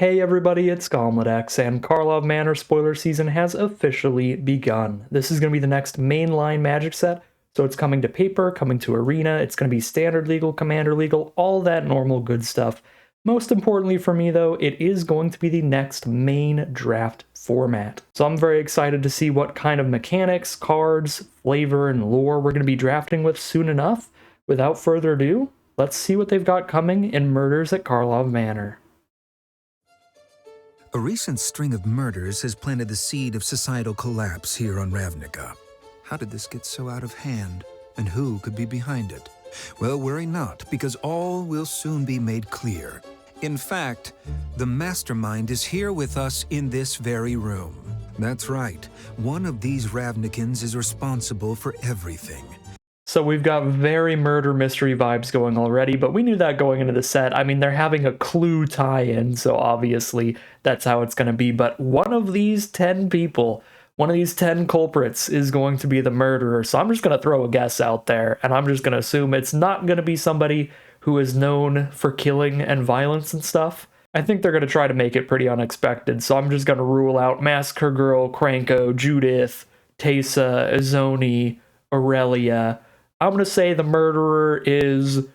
Hey everybody, it's Goblins, and Karlov Manor spoiler season has officially begun. This is going to be the next mainline Magic set, so it's coming to paper, coming to arena, it's going to be standard legal, commander legal, all that normal good stuff. Most importantly for me though, it is going to be the next main draft format. So I'm very excited to see what kind of mechanics, cards, flavor, and lore we're going to be drafting with soon enough. Without further ado, let's see what they've got coming in Murders at Karlov Manor. A recent string of murders has planted the seed of societal collapse here on Ravnica. How did this get so out of hand? And who could be behind it? Well, worry not, because all will soon be made clear. In fact, the Mastermind is here with us in this very room. That's right, one of these Ravnicans is responsible for everything. So we've got very murder mystery vibes going already, but we knew that going into the set. I mean, they're having a Clue tie-in, so obviously that's how it's going to be. But one of these 10 people, one of these 10 culprits is going to be the murderer. So I'm just going to throw a guess out there, and I'm just going to assume it's not going to be somebody who is known for killing and violence and stuff. I think they're going to try to make it pretty unexpected, so I'm just going to rule out Massacre Girl, Cranko, Judith, Tesa, Izoni, Aurelia. I'm going to say the murderer is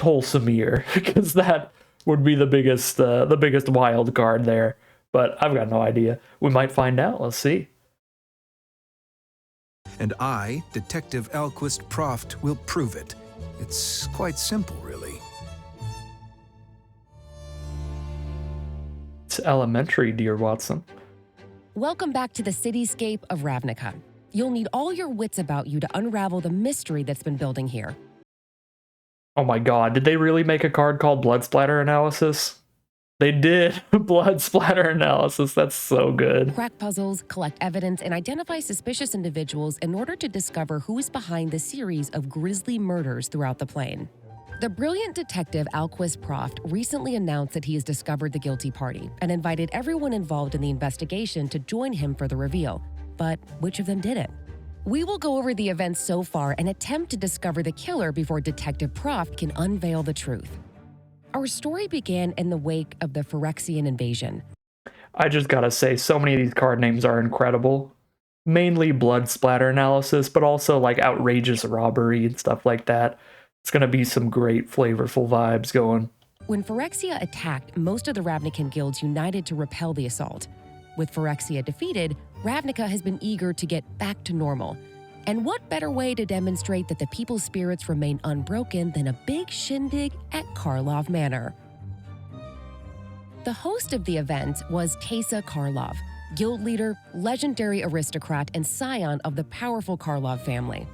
Tolsamir, because that would be the biggest wild card there. But I've got no idea. We might find out. Let's see. And I, Detective Alquist Proft, will prove it. It's quite simple, really. It's elementary, dear Watson. Welcome back to the cityscape of Ravnica. You'll need all your wits about you to unravel the mystery that's been building here. Oh my god, did they really make a card called Blood Splatter Analysis? They did. Blood Splatter Analysis, that's so good. Crack puzzles, collect evidence, and identify suspicious individuals in order to discover who is behind the series of grisly murders throughout the plane. The brilliant detective Alquist Proft recently announced that he has discovered the guilty party and invited everyone involved in the investigation to join him for the reveal. But which of them did it? We will go over the events so far and attempt to discover the killer before Detective Proft can unveil the truth. Our story began in the wake of the Phyrexian invasion. I just gotta say, so many of these card names are incredible. Mainly Blood Splatter Analysis, but also like Outrageous Robbery and stuff like that. It's gonna be some great flavorful vibes going. When Phyrexia attacked, most of the Ravnican guilds united to repel the assault. With Phyrexia defeated, Ravnica has been eager to get back to normal. And what better way to demonstrate that the people's spirits remain unbroken than a big shindig at Karlov Manor? The host of the event was Tesa Karlov, guild leader, legendary aristocrat, and scion of the powerful Karlov family.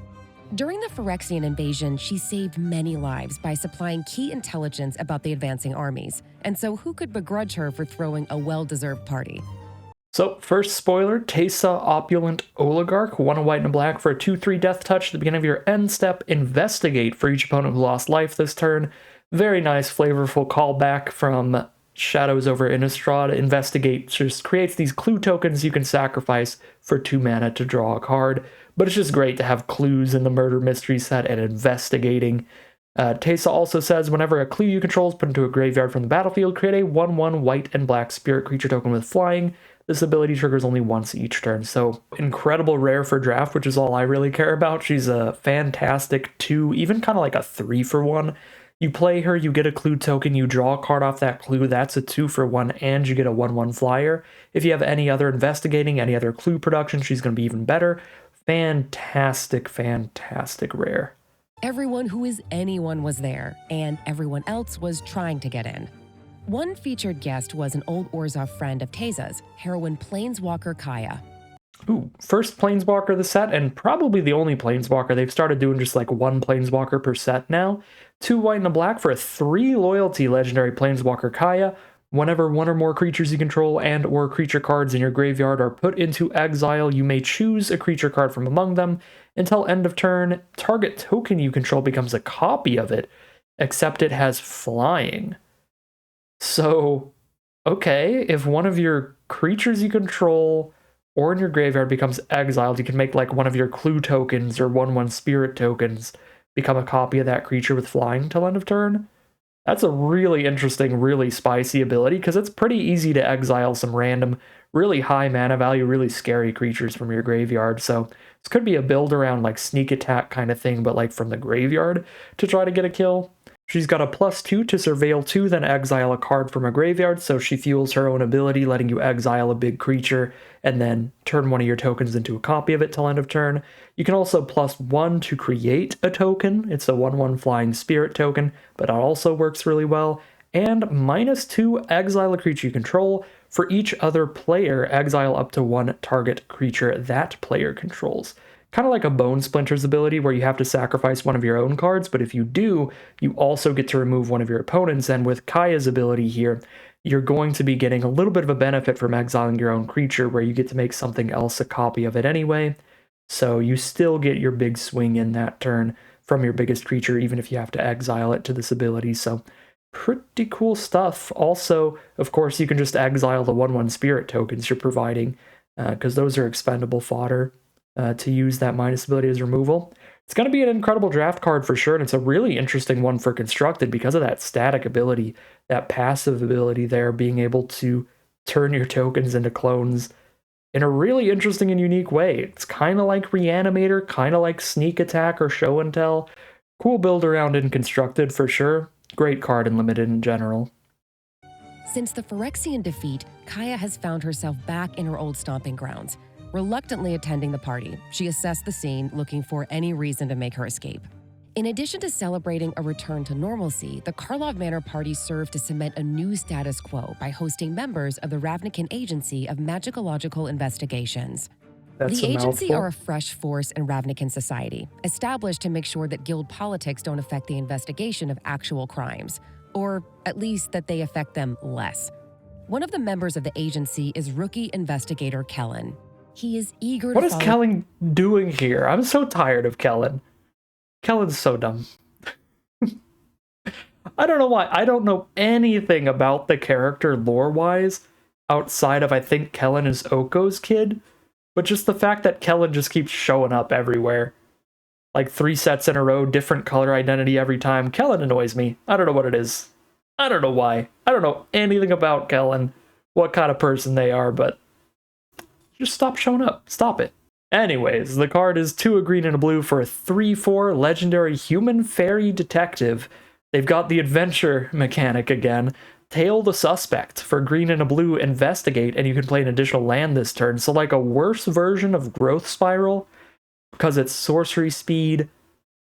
During the Phyrexian invasion, she saved many lives by supplying key intelligence about the advancing armies. And so who could begrudge her for throwing a well-deserved party? So, first spoiler, Tesa Opulent Oligarch, 1 white and a black for a 2/3 death touch at the beginning of your end step. Investigate for each opponent who lost life this turn. Very nice, flavorful callback from Shadows over Innistrad. Investigate just creates these clue tokens you can sacrifice for 2 mana to draw a card. But it's just great to have clues in the murder mystery set and investigating. Tesa also says, whenever a clue you control is put into a graveyard from the battlefield, create a 1/1 white and black spirit creature token with flying. This ability triggers only once each turn, so incredible rare for draft, which is all I really care about. She's a fantastic 2, even kind of like a 3-for-1. You play her, you get a clue token, you draw a card off that clue, that's a 2-for-1, and you get a 1/1 flyer. If you have any other investigating, any other clue production, she's going to be even better. Fantastic, fantastic rare. Everyone who is anyone was there, and everyone else was trying to get in. One featured guest was an old Orzhov friend of Tesa's, heroine Planeswalker Kaaya. Ooh, first Planeswalker of the set, and probably the only Planeswalker. They've started doing just like 1 Planeswalker per set now. 2 white and a black for a 3 loyalty legendary Planeswalker Kaaya. Whenever 1 or more creatures you control and or creature cards in your graveyard are put into exile, you may choose a creature card from among them. Until end of turn, target token you control becomes a copy of it, except it has flying. So, okay, if one of your creatures you control or in your graveyard becomes exiled, you can make like one of your clue tokens or 1/1 spirit tokens become a copy of that creature with flying till end of turn. That's a really interesting, really spicy ability because it's pretty easy to exile some random, really high mana value, really scary creatures from your graveyard. So this could be a build around like sneak attack kind of thing, but like from the graveyard to try to get a kill. She's got a +2 to surveil 2, then exile a card from a graveyard, so she fuels her own ability, letting you exile a big creature, and then turn one of your tokens into a copy of it till end of turn. You can also +1 to create a token. It's a 1/1 flying spirit token, but it also works really well. And -2, exile a creature you control. For each other player, exile up to one target creature that player controls. Kind of like a Bone Splinter's ability where you have to sacrifice one of your own cards, but if you do, you also get to remove one of your opponents, and with Kaaya's ability here, you're going to be getting a little bit of a benefit from exiling your own creature where you get to make something else a copy of it anyway, so you still get your big swing in that turn from your biggest creature, even if you have to exile it to this ability, so pretty cool stuff. Also, of course, you can just exile the 1/1 spirit tokens you're providing, because those are expendable fodder. To use that minus ability as removal. It's going to be an incredible draft card for sure, and it's a really interesting one for Constructed because of that static ability, that passive ability there, being able to turn your tokens into clones in a really interesting and unique way. It's kind of like Reanimator, kind of like Sneak Attack or Show and Tell. Cool build around in Constructed for sure. Great card in Limited in general. Since the Phyrexian defeat, Kaaya has found herself back in her old stomping grounds. Reluctantly attending the party, she assessed the scene, looking for any reason to make her escape. In addition to celebrating a return to normalcy, the Karlov Manor party served to cement a new status quo by hosting members of the Ravnican Agency of Magicological Investigations. That's The a agency mouthful. are a fresh force in Ravnican society, established to make sure that guild politics don't affect the investigation of actual crimes, or at least that they affect them less. One of the members of the agency is rookie investigator Kellen. He is eager What to is follow. Kellen doing here? I'm so tired of Kellen. Kellen's so dumb. I don't know why. I don't know anything about the character lore-wise outside of I think Kellen is Oko's kid, but just the fact that Kellen just keeps showing up everywhere. Like 3 sets in a row, different color identity every time. Kellen annoys me. I don't know what it is. I don't know why. I don't know anything about Kellen, what kind of person they are, but just stop showing up. Stop it. Anyways, the card is 2 a green and a blue for a 3/4 legendary human fairy detective. They've got the adventure mechanic again. Tail the suspect for green and a blue, investigate, and you can play an additional land this turn. So like a worse version of Growth Spiral, because it's sorcery speed,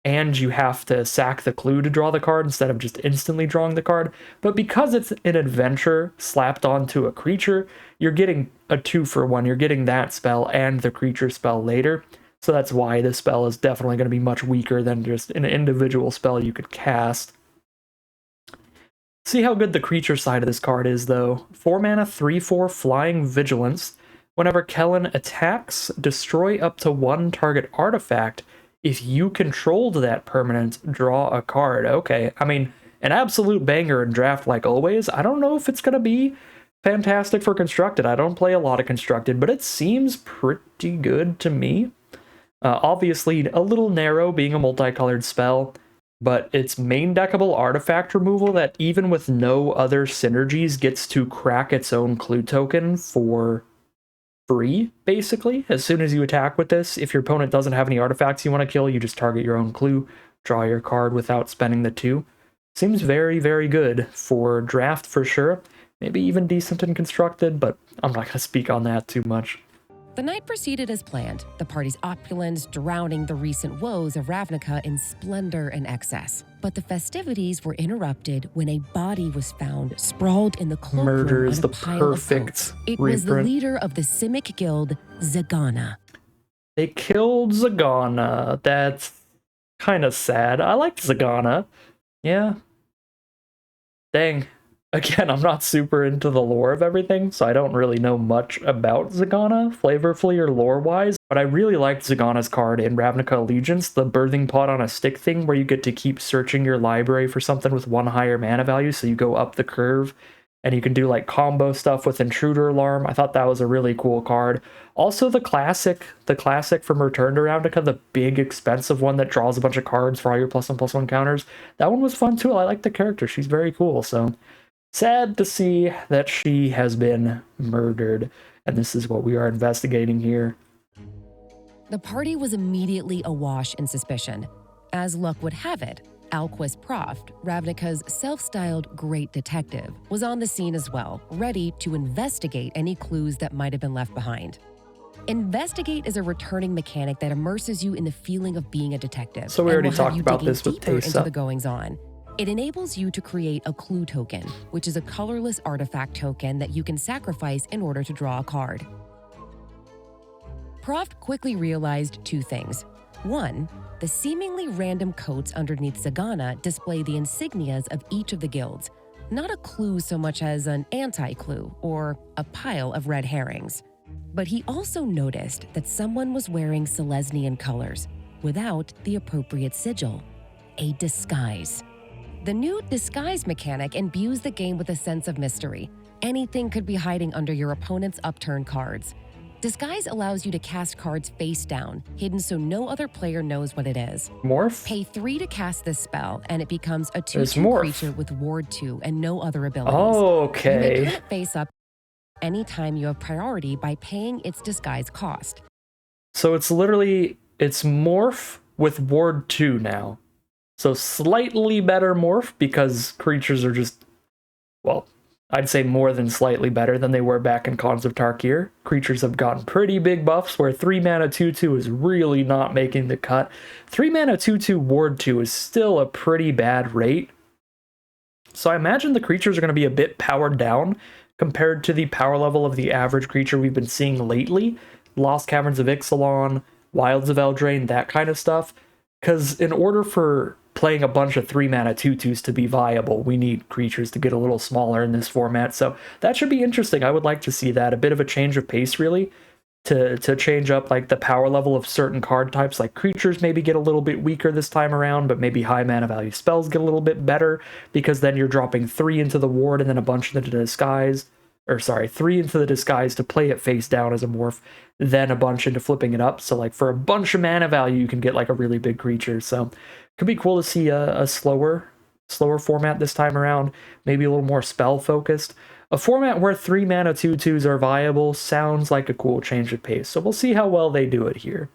and you have to sack the clue to draw the card instead of just instantly drawing the card. But because it's an adventure slapped onto a creature, you're getting a 2-for-1. You're getting that spell and the creature spell later. So that's why this spell is definitely going to be much weaker than just an individual spell you could cast. See how good the creature side of this card is, though. 4 mana, 3/4 Flying Vigilance. Whenever Kellen attacks, destroy up to 1 target artifact. If you controlled that permanent, draw a card. Okay, I mean, an absolute banger in draft like always. I don't know if it's going to be fantastic for Constructed. I don't play a lot of Constructed, but it seems pretty good to me. Obviously, a little narrow being a multicolored spell, but it's main deckable artifact removal that even with no other synergies gets to crack its own clue token for free, basically. As soon as you attack with this, if your opponent doesn't have any artifacts you want to kill, you just target your own clue, draw your card without spending the 2. Seems very, very good for draft for sure. Maybe even decent and Constructed, but I'm not going to speak on that too much. The night proceeded as planned, the party's opulence drowning the recent woes of Ravnica in splendor and excess. But the festivities were interrupted when a body was found sprawled in the cloakroom Murder on is a the pile perfect of coats. It was the reprint. leader of the Simic Guild, Zigana. They killed Zigana. That's kind of sad. I liked Zigana. Yeah. Dang. Again, I'm not super into the lore of everything, so I don't really know much about Zigana, flavorfully or lore-wise, but I really liked Zigana's card in Ravnica Allegiance, the birthing pot on a stick thing, where you get to keep searching your library for something with 1 higher mana value, so you go up the curve and you can do like combo stuff with Intruder Alarm. I thought that was a really cool card. Also the classic from Return to Ravnica, the big expensive one that draws a bunch of cards for all your +1/+1 counters. That one was fun too. I like the character. She's very cool. So sad to see that she has been murdered, and this is what we are investigating here. The party was immediately awash in suspicion. As luck would have it, Alquist Proft, Ravnica's self-styled great detective, was on the scene as well, ready to investigate any clues that might have been left behind. Investigate is a returning mechanic that immerses you in the feeling of being a detective. So we already talked about this with Into Tesa. the goings-on. It enables you to create a clue token, which is a colorless artifact token that you can sacrifice in order to draw a card. Proft quickly realized two things. One, the seemingly random coats underneath Zigana display the insignias of each of the guilds, not a clue so much as an anti-clue or a pile of red herrings. But he also noticed that someone was wearing Selesnian colors without the appropriate sigil, a disguise. The new disguise mechanic imbues the game with a sense of mystery. Anything could be hiding under your opponent's upturned cards. Disguise allows you to cast cards face down, hidden so no other player knows what it is. Morph? Pay 3 to cast this spell, and it becomes a There's 2/2 Morph. creature with Ward 2 and no other abilities. Okay. You may turn it face up anytime you have priority by paying its disguise cost. So it's Morph with Ward 2 now. So slightly better Morph because creatures are just, well, I'd say more than slightly better than they were back in Cons of Tarkir. Creatures have gotten pretty big buffs where 3 mana 2/2 is really not making the cut. 3 mana 2/2 Ward 2 is still a pretty bad rate. So I imagine the creatures are going to be a bit powered down compared to the power level of the average creature we've been seeing lately. Lost Caverns of Ixalan, Wilds of Eldraine, that kind of stuff. Because in order for playing a bunch of 3 mana 2/2s to be viable, we need creatures to get a little smaller in this format. So that should be interesting. I would like to see that. A bit of a change of pace, really, to change up like the power level of certain card types. Like creatures maybe get a little bit weaker this time around, but maybe high mana value spells get a little bit better, because then you're dropping 3 into the ward and then a bunch into the disguise. Or sorry, 3 into the disguise to play it face down as a morph, then a bunch into flipping it up. So like for a bunch of mana value, you can get like a really big creature. So could be cool to see a slower format this time around, maybe a little more spell focused. A format where 3 mana 2/2s are viable sounds like a cool change of pace. So we'll see how well they do it here.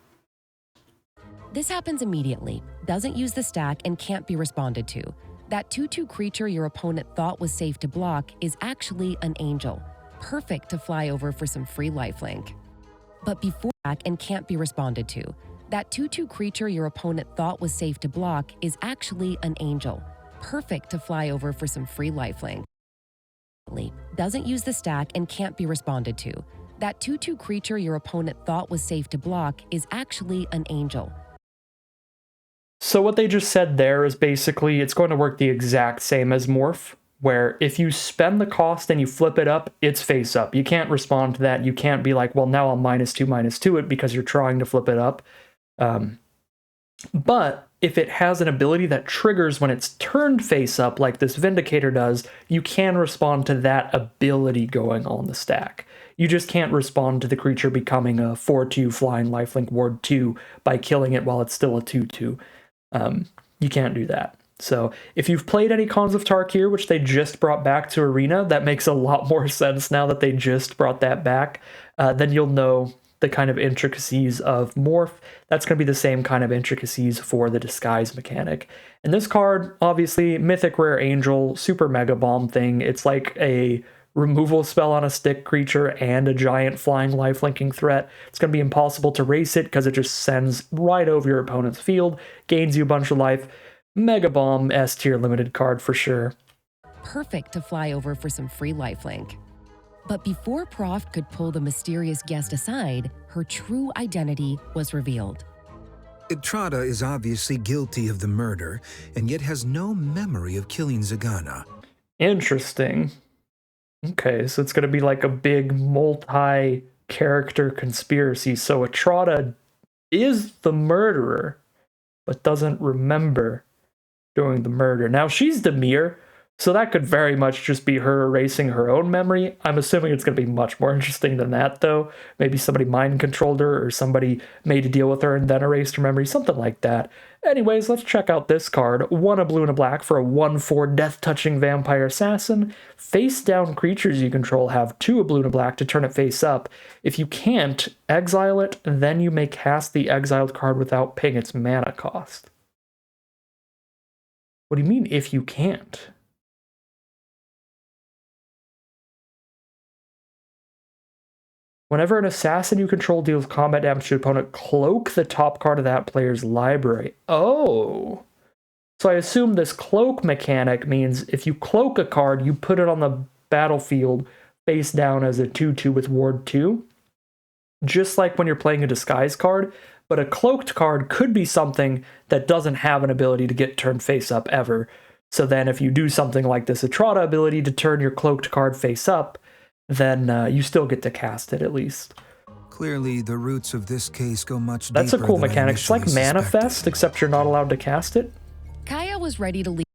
This happens immediately, doesn't use the stack, and can't be responded to. That 2/2 creature your opponent thought was safe to block is actually an angel, perfect to fly over for some free lifelink. But before that and can't be responded to. That 2/2 creature your opponent thought was safe to block is actually an angel, perfect to fly over for some free lifelink. Doesn't use the stack and can't be responded to. That 2/2 creature your opponent thought was safe to block is actually an angel. So what they just said there is basically it's going to work the exact same as Morph, where if you spend the cost and you flip it up, it's face up. You can't respond to that. You can't be like, well, now I'll -2/-2 it because you're trying to flip it up. But if it has an ability that triggers when it's turned face up, like this Vindicator does, you can respond to that ability going on the stack. You just can't respond to the creature becoming a 4/2 flying lifelink ward 2 by killing it while it's still a 2/2. You can't do that. So if you've played any Cons of Tarkir, which they just brought back to Arena, that makes a lot more sense now that they just brought that back. Then you'll know the kind of intricacies of Morph. That's going to be the same kind of intricacies for the Disguise mechanic. And this card, obviously, Mythic Rare Angel, super Mega Bomb thing. It's like a removal spell on a stick creature and a giant flying lifelinking threat. It's going to be impossible to race it because it just sends right over your opponent's field, gains you a bunch of life. Mega Bomb S tier limited card for sure. Perfect to fly over for some free lifelink. But before Proft could pull the mysterious guest aside, her true identity was revealed. Atrada is obviously guilty of the murder, and yet has no memory of killing Zigana. Interesting. Okay, so it's going to be like a big multi-character conspiracy. So Atrada is the murderer, but doesn't remember doing the murder. Now she's Demir, So that could very much just be her erasing her own memory. I'm assuming it's going to be much more interesting than that, though. Maybe somebody mind controlled her, or somebody made a deal with her and then erased her memory, something like that. Anyways, let's check out this card. 1 a blue and a black for a 1/4 death-touching vampire assassin. Face-down creatures you control have 2 a blue and a black to turn it face up. If you can't, exile it, then you may cast the exiled card without paying its mana cost. What do you mean, if you can't? Whenever an assassin you control deals combat damage to an opponent, cloak the top card of that player's library. Oh. So I assume this cloak mechanic means if you cloak a card, you put it on the battlefield face down as a 2/2 with ward 2. Just like when you're playing a disguise card, but a cloaked card could be something that doesn't have an ability to get turned face up ever. So then if you do something like this Atrada ability to turn your cloaked card face up, then you still get to cast it at least. Clearly, the roots of this case go much deeper. That's a cool than I mechanic. It's like initially Manifest, suspected. except you're not allowed to cast it. Kaaya was ready to leave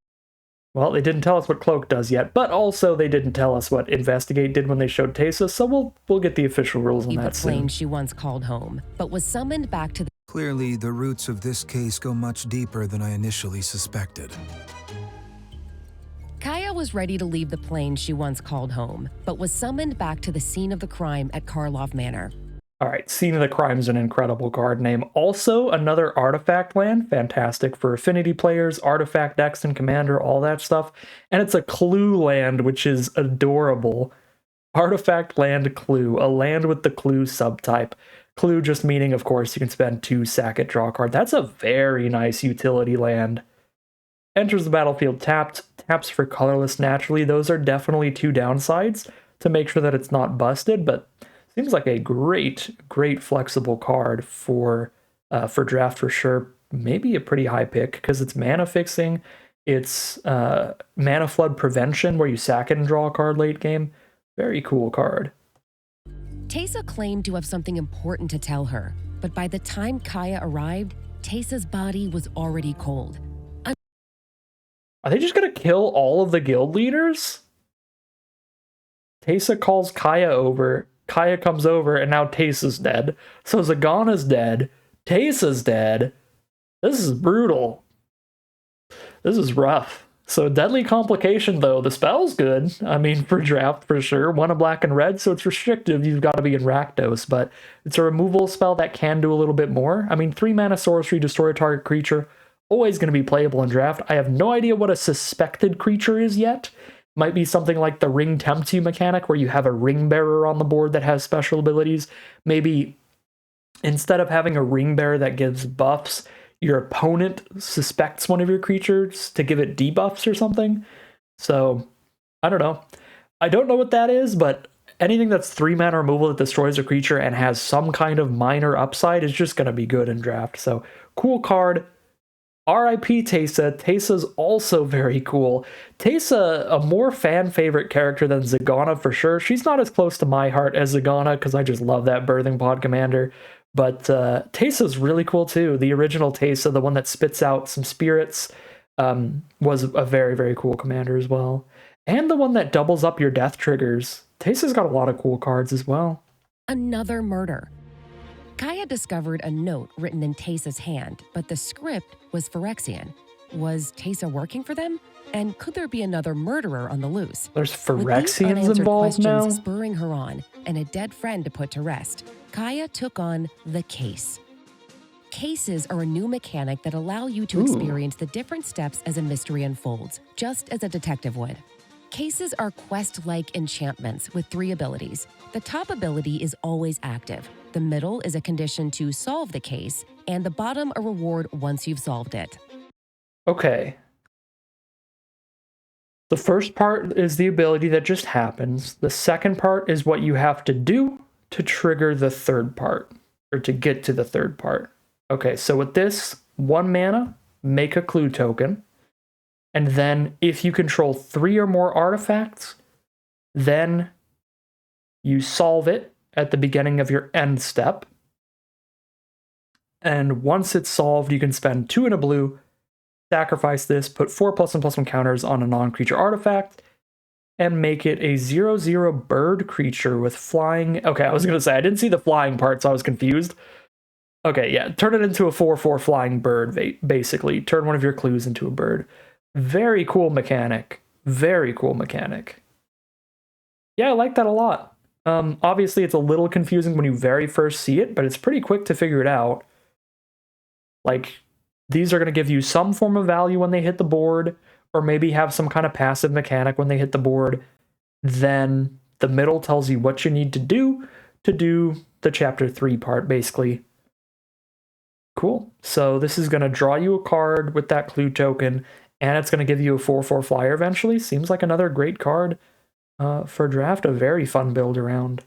Well, they didn't tell us what Cloak does yet, but also they didn't tell us what Investigate did when they showed Tesa, so we'll get the official rules on the that plane soon. she once called home, but was summoned back to the Clearly, the roots of this case go much deeper than I initially suspected. Kaaya was ready to leave the plane she once called home, but was summoned back to the scene of the crime at Karlov Manor. All right, Scene of the Crime is an incredible card name. Also, another artifact land, fantastic for affinity players, artifact decks and commander, all that stuff. And it's a clue land, which is adorable. Artifact land clue, a land with the clue subtype. Clue just meaning, of course, you can spend 2, sack it, draw a card. That's a very nice utility land. Enters the battlefield tapped, taps for colorless naturally. Those are definitely 2 downsides to make sure that it's not busted, but seems like a great flexible card for draft for sure. Maybe a pretty high pick because it's mana fixing. It's mana flood prevention where you sack it and draw a card late game. Very cool card. Tesa claimed to have something important to tell her, but by the time Kaaya arrived, Tesa's body was already cold. Are they just gonna kill all of the guild leaders? Tesa calls Kaaya over. Kaaya comes over, and now Tesa's dead. So Zigana's dead. Tesa's dead. This is brutal. This is rough. So Deadly Complication, though. The spell's good. I mean, for draft, for sure. 1 a black and red, so it's restrictive. You've got to be in Rakdos, but it's a removal spell that can do a little bit more. I mean, 3 mana sorcery, destroy a target creature. Always going to be playable in draft. I have no idea what a suspected creature is yet. Might be something like the Ring Tempts You mechanic, where you have a ring bearer on the board that has special abilities. Maybe instead of having a ring bearer that gives buffs, your opponent suspects one of your creatures to give it debuffs or something. So, I don't know. I don't know what that is, but anything that's 3 mana removal that destroys a creature and has some kind of minor upside is just going to be good in draft. So, cool card. R.I.P. Tesa. Tesa's also very cool. Tesa, a more fan favorite character than Zigana for sure. She's not as close to my heart as Zigana because I just love that Birthing Pod commander. But Tesa's really cool too. The original Tesa, the one that spits out some spirits, was a very cool commander as well. And the one that doubles up your death triggers. Tesa's got a lot of cool cards as well. Another murder. Kaaya discovered a note written in Tesa's hand, but the script was Phyrexian. Was Tesa working for them? And could there be another murderer on the loose? There's With these Phyrexians unanswered involved now? questions spurring her on, and a dead friend to put to rest, Kaaya took on the case. Cases are a new mechanic that allow you to experience the different steps as a mystery unfolds, just as a detective would. Cases are quest-like enchantments with 3 abilities. The top ability is always active. The middle is a condition to solve the case, and the bottom a reward once you've solved it. Okay. The first part is the ability that just happens. The second part is what you have to do to trigger the third part, or to get to the third part. Okay, so with this, 1 mana, make a clue token. And then if you control 3 or more artifacts, then you solve it at the beginning of your end step. And once it's solved, you can spend 2 and a blue sacrifice this, put 4+1/+1 counters on a non-creature artifact, and make it a 0/0 bird creature with flying. Okay, I was going to say, I didn't see the flying part, so I was confused. Okay, yeah, turn it into a 4/4 flying bird, basically. Turn one of your clues into a bird. Very cool mechanic. Very cool mechanic. Yeah, I like that a lot. Obviously, it's a little confusing when you very first see it, but it's pretty quick to figure it out. Like, these are going to give you some form of value when they hit the board, or maybe have some kind of passive mechanic when they hit the board. Then the middle tells you what you need to do the chapter 3 part, basically. Cool. So this is going to draw you a card with that clue token, and it's going to give you a 4/4 flyer eventually. Seems like another great card for draft. A very fun build around.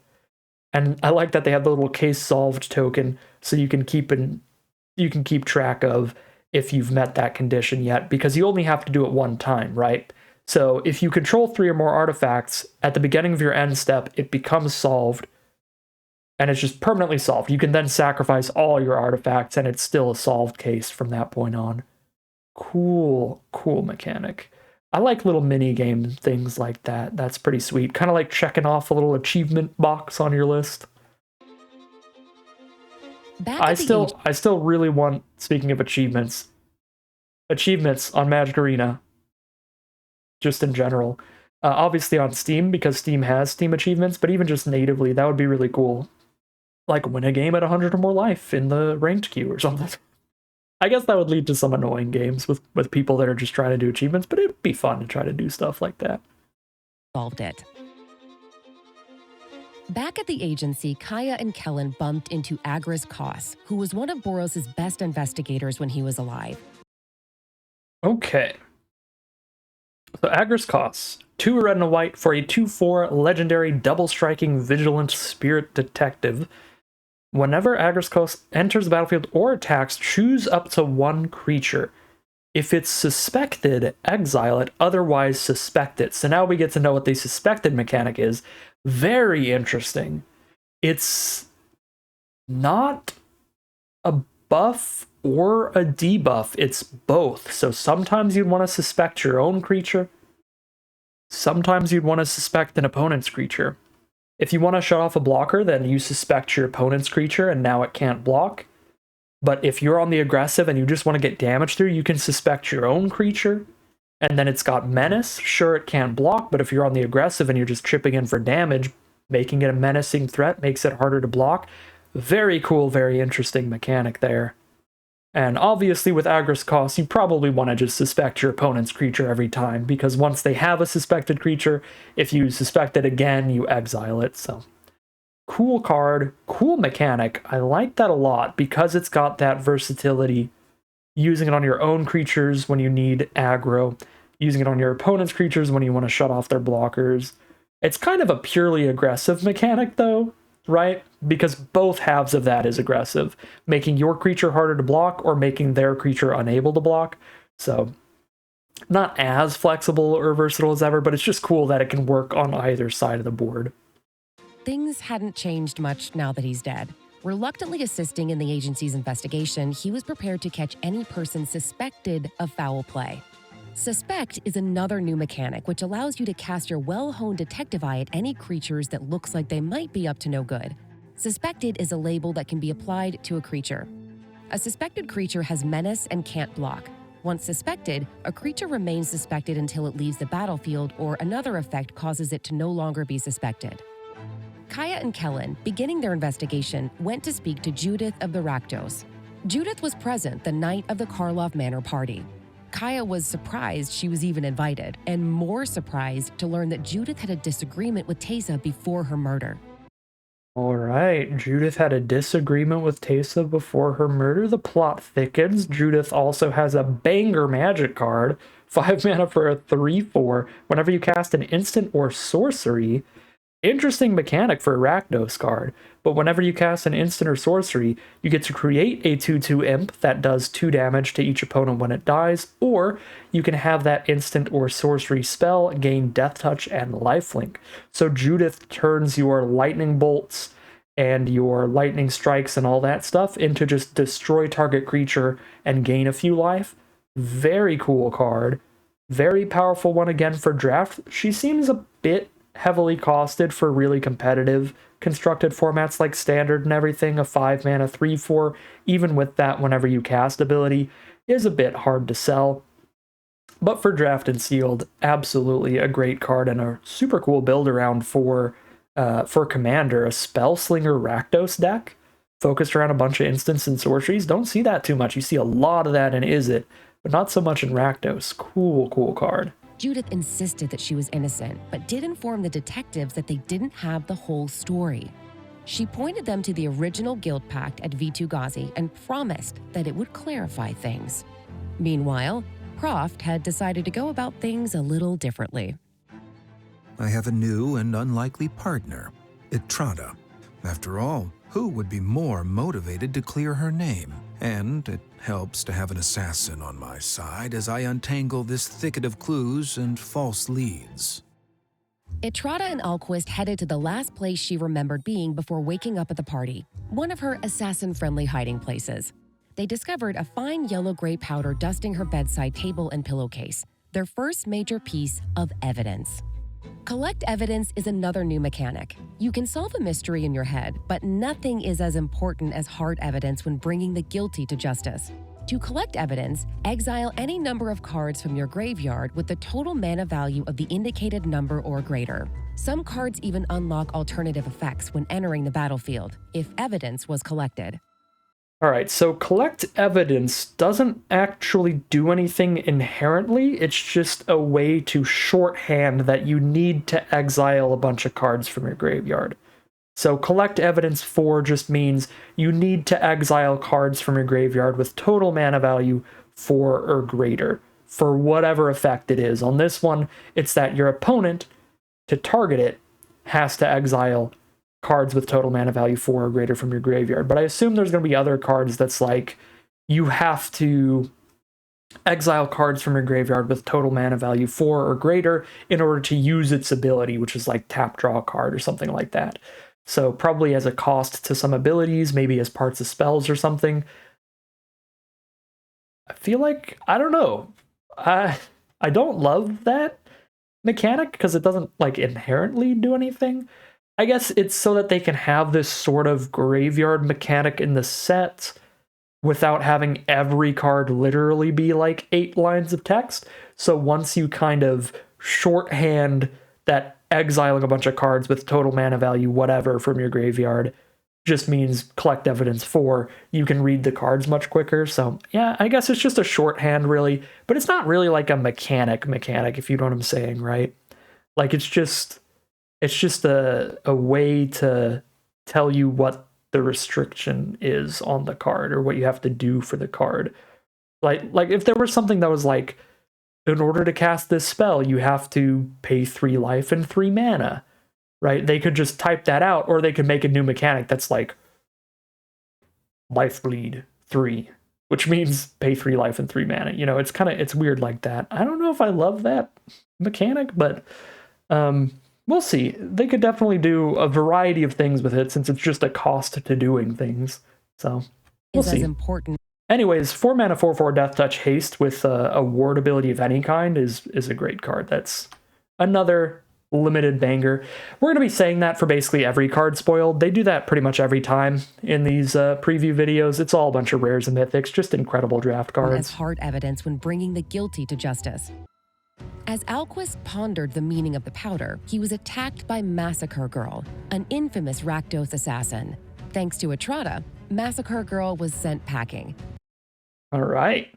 And I like that they have the little case solved token, so you can keep track of if you've met that condition yet, because you only have to do it one time, right? So if you control 3 or more artifacts, at the beginning of your end step, it becomes solved, and it's just permanently solved. You can then sacrifice all your artifacts, and it's still a solved case from that point on. Cool mechanic. I like little mini game things like that. That's pretty sweet. Kind of like checking off a little achievement box on your list. I still really want, speaking of achievements on Magic Arena, just in general. Obviously on Steam, because Steam has Steam achievements, but even just natively, that would be really cool. Like win a game at 100 or more life in the ranked queue or something. I guess that would lead to some annoying games with people that are just trying to do achievements, but it'd be fun to try to do stuff like that. Solved it. Back at the agency, Kaaya and Kellen bumped into Aggro Cost, who was one of Boros' best investigators when he was alive. Okay. So Aggro Cost, 2 red and a white for a 2/4 legendary double-striking vigilant spirit detective. Whenever Aggro Cost enters the battlefield or attacks, choose up to 1 creature. If it's suspected, exile it, otherwise suspect it. So now we get to know what the suspected mechanic is. Very interesting. It's not a buff or a debuff, it's both. So sometimes you'd want to suspect your own creature, sometimes you'd want to suspect an opponent's creature. If you want to shut off a blocker, then you suspect your opponent's creature and now it can't block. But if you're on the aggressive and you just want to get damage through, you can suspect your own creature, and then it's got menace. Sure, it can't block, but if you're on the aggressive and you're just chipping in for damage, making it a menacing threat makes it harder to block. Very cool, very interesting mechanic there. And obviously with Aggro Cost, you probably want to just suspect your opponent's creature every time, because once they have a suspected creature, if you suspect it again, you exile it. So cool card, cool mechanic. I like that a lot because it's got that versatility. Using it on your own creatures when you need aggro, using it on your opponent's creatures when you want to shut off their blockers. It's kind of a purely aggressive mechanic though, right? Because both halves of that is aggressive, making your creature harder to block or making their creature unable to block. So not as flexible or versatile as ever, but it's just cool that it can work on either side of the board. Things hadn't changed much now that he's dead. Reluctantly assisting in the agency's investigation, he was prepared to catch any person suspected of foul play. Suspect is another new mechanic which allows you to cast your well-honed detective eye at any creatures that looks like they might be up to no good. Suspected is a label that can be applied to a creature. A suspected creature has menace and can't block. Once suspected, a creature remains suspected until it leaves the battlefield or another effect causes it to no longer be suspected. Kaaya and Kellen, beginning their investigation, went to speak to Judith of the Rakdos. Judith was present the night of the Karlov Manor party. Kaaya was surprised she was even invited, and more surprised to learn that Judith had a disagreement with Tesa before her murder. All right, Judith had a disagreement with Tesa before her murder. The plot thickens. Judith also has a banger magic card, 5 mana for a 3/4. Whenever you cast an instant or sorcery, interesting mechanic for a Rakdos card, but whenever you cast an instant or sorcery, you get to create a 2/2 imp that does 2 damage to each opponent when it dies, or you can have that instant or sorcery spell gain death touch and lifelink. So Judith turns your lightning bolts and your lightning strikes and all that stuff into just destroy target creature and gain a few life. Very cool card. Very powerful one again for draft. She seems a bit heavily costed for really competitive constructed formats like Standard and everything. A 5 mana 3/4, even with that whenever you cast ability, is a bit hard to sell. But for draft and sealed, absolutely a great card and a super cool build around for Commander. A Spellslinger Rakdos deck focused around a bunch of instants and sorceries. Don't see that too much. You see a lot of that in Izzet, but not so much in Rakdos. Cool card. Judith insisted that she was innocent, but did inform the detectives that they didn't have the whole story. She pointed them to the original guild pact at Vitu-Ghazi and promised that it would clarify things. Meanwhile, Croft had decided to go about things a little differently. I have a new and unlikely partner, Atrada. After all, who would be more motivated to clear her name? And it helps to have an assassin on my side as I untangle this thicket of clues and false leads. Atrada and Alquist headed to the last place she remembered being before waking up at the party, one of her assassin-friendly hiding places. They discovered a fine yellow-gray powder dusting her bedside table and pillowcase, their first major piece of evidence. Collect evidence is another new mechanic. You can solve a mystery in your head, but nothing is as important as hard evidence when bringing the guilty to justice. To collect evidence, exile any number of cards from your graveyard with the total mana value of the indicated number or greater. Some cards even unlock alternative effects when entering the battlefield, if evidence was collected. All right, so collect evidence doesn't actually do anything inherently. It's just a way to shorthand that you need to exile a bunch of cards from your graveyard. So collect evidence 4 just means you need to exile cards from your graveyard with total mana value 4 or greater for whatever effect it is. On this one, it's that your opponent, to target it, has to exile cards with total mana value 4 or greater from your graveyard. But I assume there's going to be other cards that's like you have to exile cards from your graveyard with total mana value 4 or greater in order to use its ability, which is like tap draw a card or something like that. So probably as a cost to some abilities, maybe as parts of spells or something. I feel like, I don't know. I don't love that mechanic because it doesn't like inherently do anything. I guess it's so that they can have this sort of graveyard mechanic in the set without having every card literally be like 8 lines of text. So once you kind of shorthand that exiling a bunch of cards with total mana value whatever from your graveyard just means collect evidence 4, you can read the cards much quicker. So yeah, I guess it's just a shorthand really, but it's not really like a mechanic, if you know what I'm saying, right? Like it's just a way to tell you what the restriction is on the card or what you have to do for the card. Like if there was something that was like, in order to cast this spell, you have to pay 3 life and 3 mana, right? They could just type that out, or they could make a new mechanic that's like life bleed 3, which means pay 3 life and 3 mana. You know, it's weird like that. I don't know if I love that mechanic, but we'll see. They could definitely do a variety of things with it since it's just a cost to doing things. So we'll see. As important. Anyways, 4 mana 4/4 Death Touch Haste with a ward ability of any kind is a great card. That's another limited banger. We're going to be saying that for basically every card spoiled. They do that pretty much every time in these preview videos. It's all a bunch of rares and mythics, just incredible draft cards. As hard evidence when bringing the guilty to justice. As Alquist pondered the meaning of the powder, he was attacked by Massacre Girl, an infamous Rakdos assassin. Thanks to Atrada, Massacre Girl was sent packing. All right.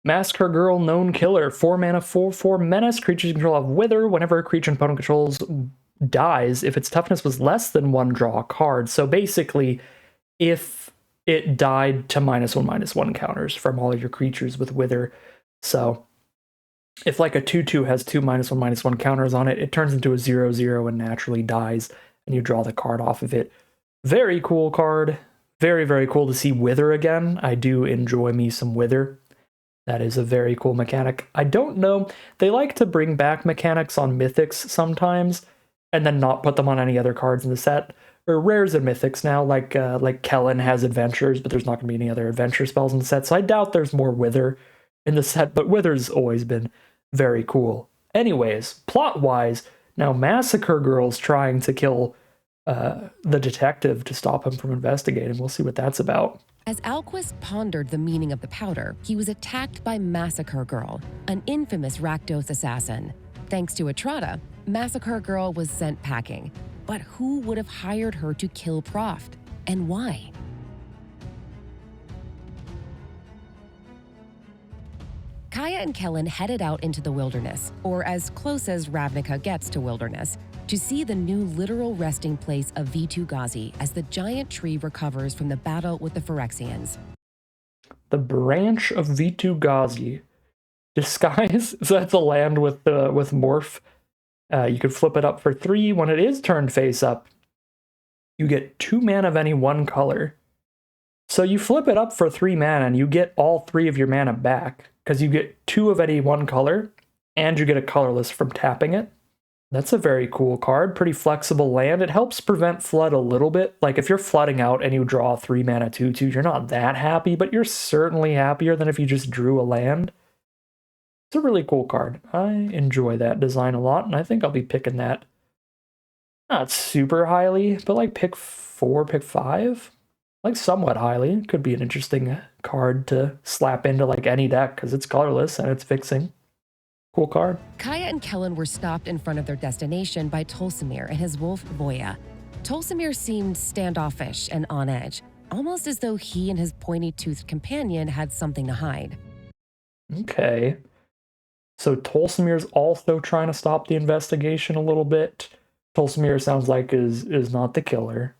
Massacre Girl, known killer. 4 mana 4/4 menace. Creatures control have Wither. Whenever a creature an opponent controls dies, if its toughness was less than 1, draw a card. So basically, if it died to -1/-1 counters from all of your creatures with Wither. So if like a 2/2 has 2 -1/-1 counters on it, it turns into a 0/0 and naturally dies, and you draw the card off of it. Very cool card. Very, very cool to see Wither again. I do enjoy me some Wither. That is a very cool mechanic. I don't know. They like to bring back mechanics on mythics sometimes, and then not put them on any other cards in the set. Or rares and mythics now, like Kellen has adventures, but there's not going to be any other adventure spells in the set. So I doubt there's more Wither in the set, but Wither's always been very cool. Anyways, plot-wise, now Massacre Girl's trying to kill the detective to stop him from investigating. We'll see what that's about. As Alquist pondered the meaning of the powder, he was attacked by Massacre Girl, an infamous Rakdos assassin. Thanks to Atrada, Massacre Girl was sent packing. But who would have hired her to kill Proft, and why? Kaaya and Kellen headed out into the wilderness, or as close as Ravnica gets to wilderness, to see the new literal resting place of Vitu-Ghazi as the giant tree recovers from the battle with the Phyrexians. The branch of Vitu-Ghazi. Disguise, so that's a land with morph. You could flip it up for 3. When it is turned face up, you get 2 mana of any one color. So you flip it up for 3 mana and you get all 3 of your mana back, because you get 2 of any one color, and you get a colorless from tapping it. That's a very cool card. Pretty flexible land. It helps prevent flood a little bit. Like if you're flooding out and you draw a 3 mana 2/2, you're not that happy, but you're certainly happier than if you just drew a land. It's a really cool card. I enjoy that design a lot, and I think I'll be picking that. Not super highly, but like pick 4, pick 5. Like somewhat highly. Could be an interesting card to slap into like any deck because it's colorless and it's fixing. Cool card. Kaaya and Kellen were stopped in front of their destination by Tolsimir and his wolf Voya. Tolsimir seemed standoffish and on edge, almost as though he and his pointy-toothed companion had something to hide. Okay. So Tolsimir's also trying to stop the investigation a little bit. Tolsimir sounds like is not the killer.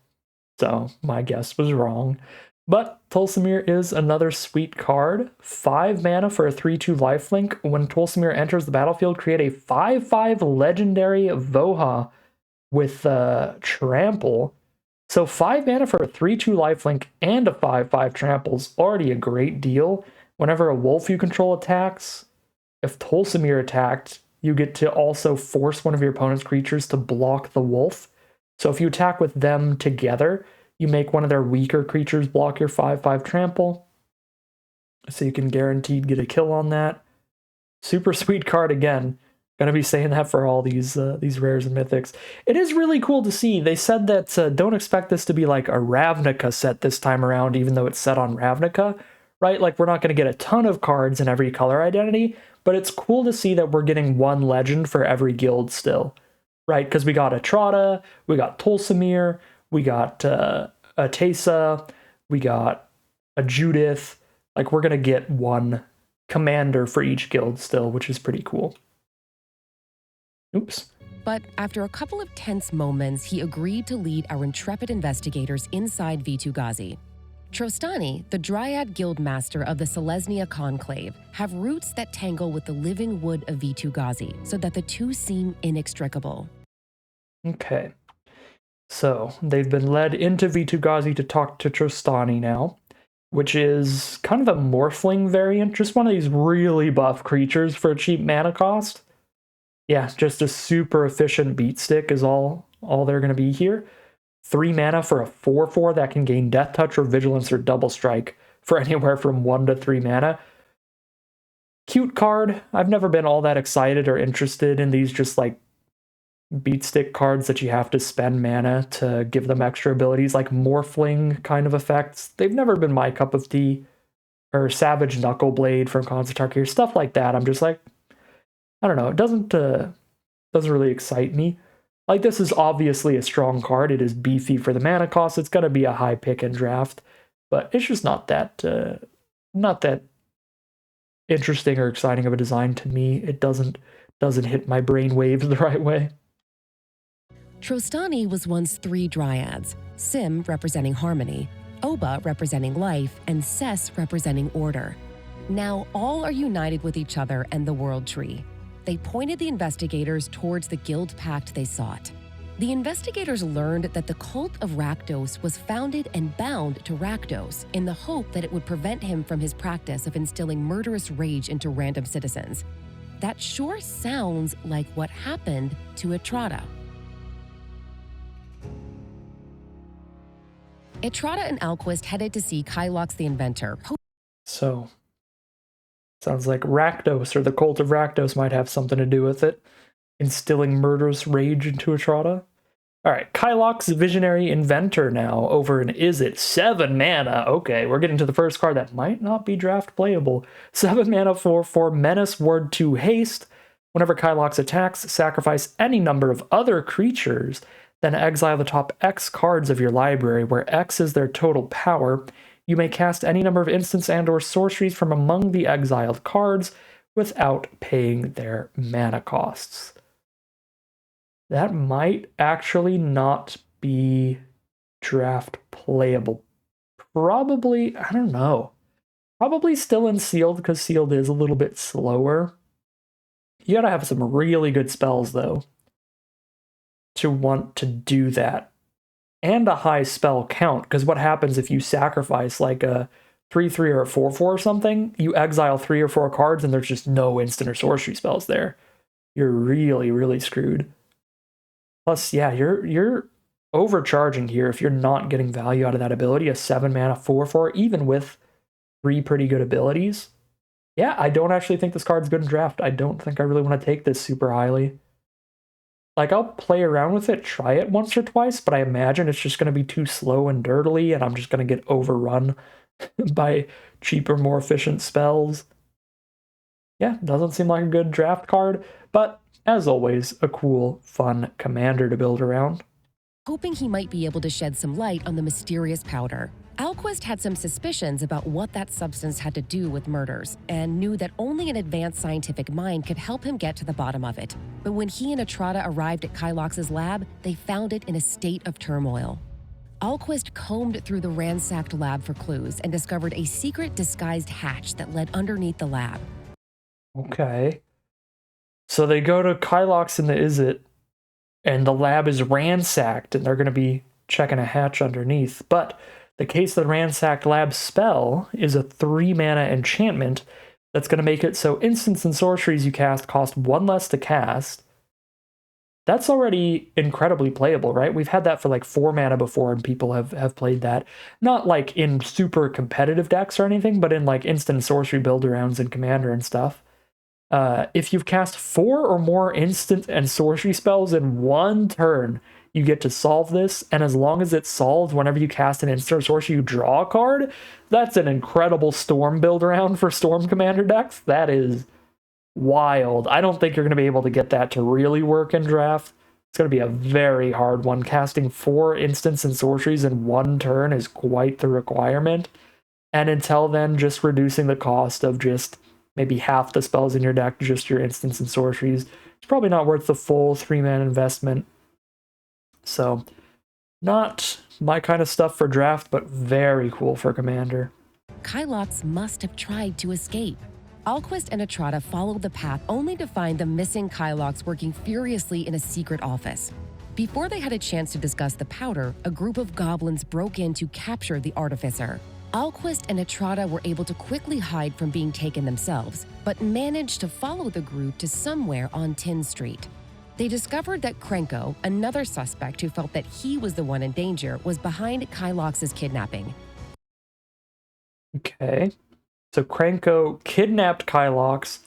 So my guess was wrong. But Tolsimir is another sweet card. 5 mana for a 3/2 lifelink. When Tolsimir enters the battlefield, create a 5/5 legendary Voha with trample. So 5 mana for a 3/2 lifelink and a 5/5 trample is already a great deal. Whenever a wolf you control attacks, if Tolsimir attacked, you get to also force one of your opponent's creatures to block the wolf. So if you attack with them together, you make one of their weaker creatures block your 5/5 trample. So you can guaranteed get a kill on that. Super sweet card again. Gonna be saying that for all these rares and mythics. It is really cool to see. They said that don't expect this to be like a Ravnica set this time around, even though it's set on Ravnica, right? Like we're not gonna get a ton of cards in every color identity, but it's cool to see that we're getting 1 legend for every guild still, right? Because we got Atrada, we got Tolsimir, we got a Tesa, we got a Judith. Like we're gonna get 1 commander for each guild still, which is pretty cool. Oops. But after a couple of tense moments, he agreed to lead our intrepid investigators inside Vitu-Ghazi. Trostani, the Dryad Guild Master of the Selesnya Conclave, have roots that tangle with the living wood of Vitu-Ghazi, so that the two seem inextricable. Okay. So, they've been led into Vitu-Ghazi to talk to Trostani now, which is kind of a Morphling variant, just one of these really buff creatures for a cheap mana cost. Yeah, just a super efficient beat stick is all they're going to be here. 3 mana for a 4/4 that can gain Death Touch or Vigilance or Double Strike for anywhere from 1 to 3 mana. Cute card. I've never been all that excited or interested in these just like beat stick cards that you have to spend mana to give them extra abilities, like Morphling kind of effects. They've never been my cup of tea. Or Savage Knuckleblade from Khans here, stuff like that. I'm just like, I don't know. It doesn't really excite me. Like, this is obviously a strong card. It is beefy for the mana cost. It's gonna be a high pick and draft, but it's just not that interesting or exciting of a design to me. It doesn't hit my brain waves the right way. Trostani was once 3 dryads, Sim representing harmony, Oba representing life, and Ses representing order. Now all are united with each other and the World Tree. They pointed the investigators towards the guild pact they sought. The investigators learned that the cult of Rakdos was founded and bound to Rakdos in the hope that it would prevent him from his practice of instilling murderous rage into random citizens. That sure sounds like what happened to Atrada. Atrada and Alquist headed to see Kylox the Inventor. So, Sounds like Rakdos or the Cult of Rakdos might have something to do with it, instilling murderous rage into Atrada. All right, Kylox Visionary Inventor now over in Is It? 7 mana. Okay, we're getting to the first card that might not be draft playable. 7 mana for Menace Ward 2 Haste. Whenever Kylox attacks, sacrifice any number of other creatures, then exile the top X cards of your library, where X is their total power. You may cast any number of instants and or sorceries from among the exiled cards without paying their mana costs. That might actually not be draft playable. Probably, I don't know. Probably still in sealed because sealed is a little bit slower. You gotta have some really good spells though to want to do that. And a high spell count, because what happens if you sacrifice like a 3/3 or a 4/4 or something, you exile 3 or 4 cards and there's just no instant or sorcery spells there. You're really, really screwed. Plus, yeah, you're overcharging here if you're not getting value out of that ability. A 7 mana 4/4, even with 3 pretty good abilities. Yeah, I don't actually think this card's good in draft. I don't think I really want to take this super highly. Like, I'll play around with it, try it once or twice, but I imagine it's just going to be too slow and dirtily, and I'm just going to get overrun by cheaper, more efficient spells. Yeah, doesn't seem like a good draft card, but as always, a cool, fun commander to build around. Hoping he might be able to shed some light on the mysterious powder, Alquist had some suspicions about what that substance had to do with murders, and knew that only an advanced scientific mind could help him get to the bottom of it. But when he and Atrada arrived at Kylox's lab, they found it in a state of turmoil. Alquist combed through the ransacked lab for clues and discovered a secret disguised hatch that led underneath the lab. Okay. So they go to Kylox in the Is It, and the lab is ransacked, and they're going to be checking a hatch underneath. But the Case of the Ransacked Lab spell is a 3 mana enchantment that's going to make it so instants and sorceries you cast cost 1 less to cast. That's already incredibly playable, right? We've had that for like 4 mana before, and people have played that. Not like in super competitive decks or anything, but in like instant sorcery build-arounds in Commander and stuff. If you've cast 4 or more instant and sorcery spells in 1 turn, you get to solve this, and as long as it's solved, whenever you cast an instant or sorcery, you draw a card. That's an incredible Storm build-around for Storm Commander decks. That is wild. I don't think you're going to be able to get that to really work in draft. It's going to be a very hard one. Casting 4 instants and sorceries in 1 turn is quite the requirement, and until then, just reducing the cost of just maybe half the spells in your deck, just your instants and sorceries. It's probably not worth the full 3-mana investment. So, not my kind of stuff for draft, but very cool for Commander. Kylox must have tried to escape. Alquist and Atrada followed the path only to find the missing Kylox working furiously in a secret office. Before they had a chance to discuss the powder, a group of goblins broke in to capture the artificer. Alquist and Atrada were able to quickly hide from being taken themselves, but managed to follow the group to somewhere on Tin Street. They discovered that Krenko, another suspect who felt that he was the one in danger, was behind Kylox's kidnapping. Okay. So Krenko kidnapped Kylox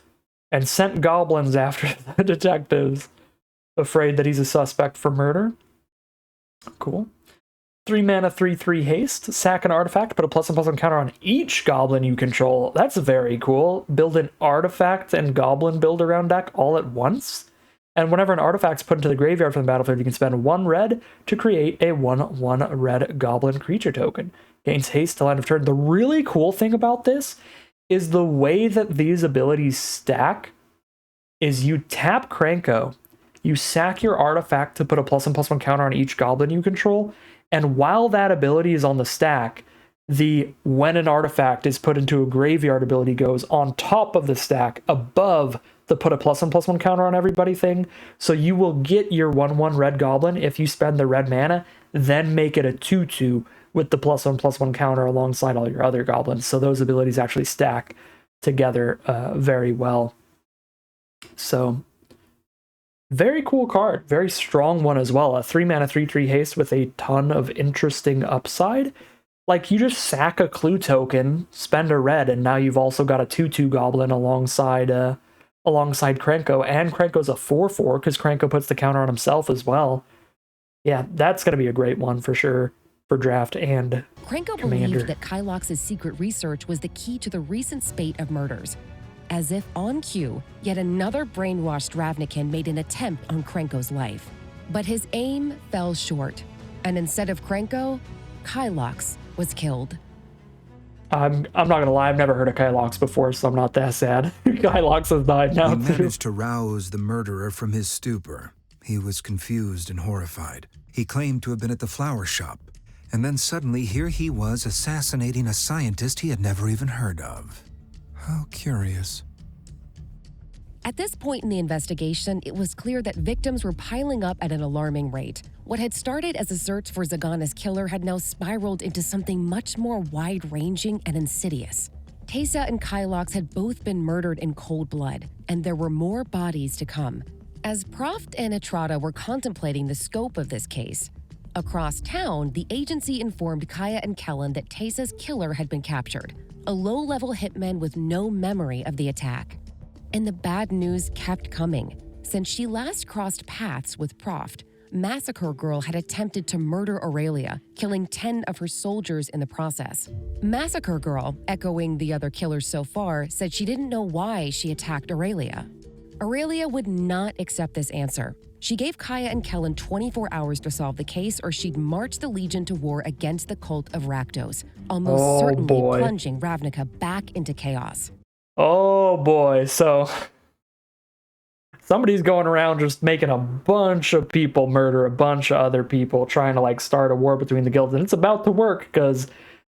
and sent goblins after the detectives, afraid that he's a suspect for murder. Cool. 3 mana 3/3 haste, sack an artifact, put a +1/+1 counter on each goblin you control. That's very cool. Build an artifact and goblin build around deck all at once. And whenever an artifact's put into the graveyard from the battlefield, you can spend 1 red to create a 1/1 red goblin creature token. Gains haste till end of turn. The really cool thing about this is the way that these abilities stack is you tap Krenko, you sack your artifact to put a +1/+1 counter on each goblin you control, and while that ability is on the stack, the when an artifact is put into a graveyard ability goes on top of the stack above the put a +1/+1 counter on everybody thing. So you will get your 1/1 red goblin if you spend the red mana, then make it a 2/2 with the +1/+1 counter alongside all your other goblins. So those abilities actually stack together very well. So very cool card, very strong one as well. A 3 mana 3/3 haste with a ton of interesting upside. Like, you just sack a clue token, spend a red, and now you've also got a 2/2 goblin alongside Krenko, and Krenko's a 4/4 because Krenko puts the counter on himself as well. Yeah, that's going to be a great one for sure for draft and Krenko commander. believed that Kylox's secret research was the key to the recent spate of murders. As if on cue, yet another brainwashed Ravnican made an attempt on Krenko's life. But his aim fell short, and instead of Krenko, Kylox was killed. I'm not gonna lie, I've never heard of Kylox before, so I'm not that sad. Kylox has died now He too. managed to rouse the murderer from his stupor. He was confused and horrified. He claimed to have been at the flower shop. And then suddenly here he was assassinating a scientist he had never even heard of. How curious. At this point in the investigation, it was clear that victims were piling up at an alarming rate. What had started as a search for Zigana's killer had now spiraled into something much more wide-ranging and insidious. Tesa and Kylox had both been murdered in cold blood, and there were more bodies to come. As Proft and Atrada were contemplating the scope of this case, across town, the agency informed Kaaya and Kellen that Tesa's killer had been captured, a low-level hitman with no memory of the attack. And the bad news kept coming. Since she last crossed paths with Proft, Massacre Girl had attempted to murder Aurelia, killing 10 of her soldiers in the process. Massacre Girl, echoing the other killers so far, said she didn't know why she attacked Aurelia. Aurelia would not accept this answer. She gave Kaaya and Kellen 24 hours to solve the case, or she'd march the Legion to war against the cult of Rakdos, almost certainly plunging Ravnica back into chaos. Oh boy, so somebody's going around just making a bunch of people murder a bunch of other people, trying to like start a war between the guilds, and it's about to work because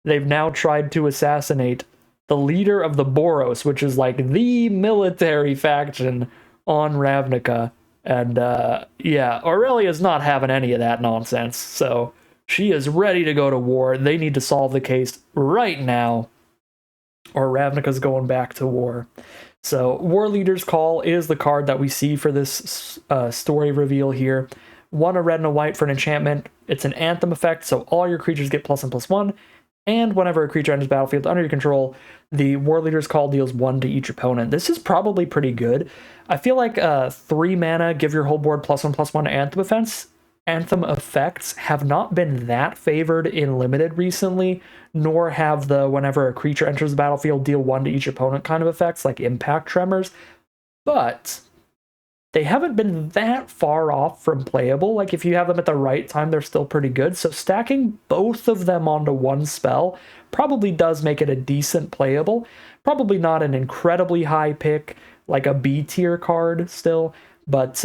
they've now tried to assassinate the leader of the Boros, which is like the military faction on Ravnica. And yeah, Aurelia's not having any of that nonsense, so she is ready to go to war. They need to solve the case right now, or Ravnica's going back to war. So War Leader's Call is the card that we see for this story reveal here. 1 a red and a white for an enchantment. It's an anthem effect, so all your creatures get +1/+1. And whenever a creature enters the battlefield under your control, the War Leader's Call deals 1 to each opponent. This is probably pretty good. I feel like 3 mana, give your whole board +1/+1 anthem effects have not been that favored in Limited recently, nor have the whenever a creature enters the battlefield, deal 1 to each opponent kind of effects like Impact Tremors. But they haven't been that far off from playable. Like, if you have them at the right time, they're still pretty good. So stacking both of them onto one spell probably does make it a decent playable. Probably not an incredibly high pick, like a B tier card still, but